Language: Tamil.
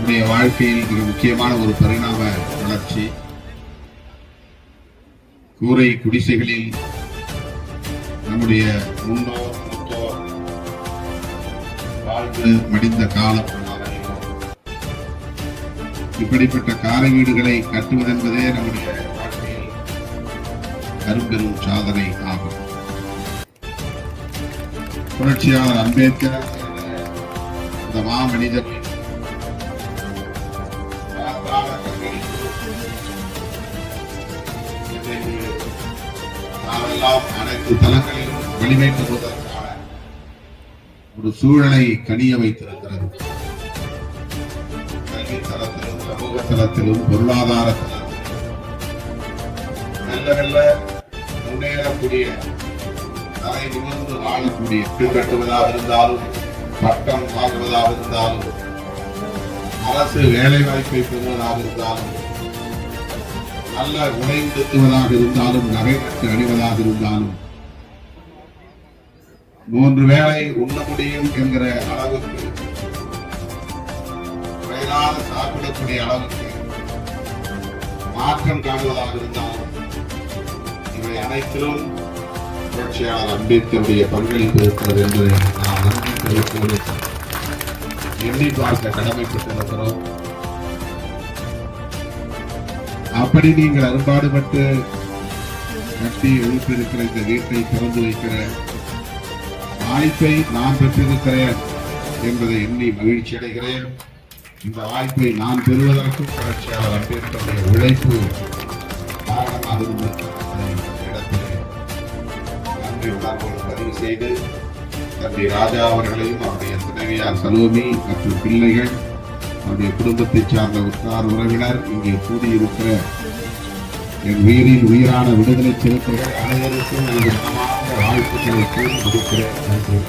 நம்முடைய வாழ்க்கையில் மிக முக்கியமான ஒரு பரிணாம வளர்ச்சி. கூரை குடிசைகளில் நம்முடைய முன்னோர் மூத்தோர் வாழ்ந்து மடிந்த காலம். இப்படிப்பட்ட காரை வீடுகளை கட்டுவதென்பதே நம்முடைய வாழ்க்கையில் அரும்பெரும் சாதனை ஆகும். புரட்சியாளர் அம்பேத்கர் இந்த மாமனிதர் அனைத்து தளங்களிலும் வெளிவேற்றுவதற்கான ஒரு சூழலை கனிய வைத்திருக்கிறது. கல்வி தளத்திலும், சமூக தளத்திலும், பொருளாதார தளத்திலும் நல்ல நல்ல முன்னேறக்கூடிய, தலை நிமிர்ந்து வாழக்கூடிய, கட்டுவதாக இருந்தாலும், பட்டம் வாங்குவதாக இருந்தாலும், அரசு வேலை வாய்ப்பை பெறுவதாக இருந்தாலும், நல்ல உடை உடுத்துவதாக இருந்தாலும், நகை நட்டு அணிவதாக இருந்தாலும், 3 வேளை உண்ண முடியும் என்கிற அளவுக்கு, வயதான சாப்பிடக்கூடிய அளவுக்கு மாற்றம் காணுவதாக இருந்தாலும், இவை அனைத்திலும் புரட்சியாளர் அம்பேத்கருடைய பங்களிப்பு இருக்கிறது என்று நாம் நன்றி தெரிவிப்பது எண்ணி பார்க்க கடமைப்பட்டிருக்கிறோம். அப்படி நீங்கள் அரும்பாடுபட்டு கட்டி எழுப்பியிருக்கிற இந்த வீட்டை திறந்து வைக்கிற வாய்ப்பை நான் பெற்றிருக்கிறேன் என்பதை எண்ணி மகிழ்ச்சி அடைகிறேன். இந்த வாய்ப்பை நான் பெறுவதற்கும் புரட்சியாளர் அம்பேத்கருடைய உழைப்பு காரணமாக இருந்திருக்கிற இடத்திலே நன்றி உணர்வோடு பதிவு செய்து தம்பி ராஜா அவர்களையும் அவருடைய துணைவியார் சலோமி மற்றும் பிள்ளைகள், அவருடைய குடும்பத்தை சார்ந்த உற்றார் உறவினர், இங்கே கூடியிருக்கிற என் உயிரின் உயிரான விடுதலை சிறுத்தைகள் அனைவருக்கும் எனது மனமார்ந்த வாழ்த்துக்களை கூறி முடிக்கிறேன். நன்றி.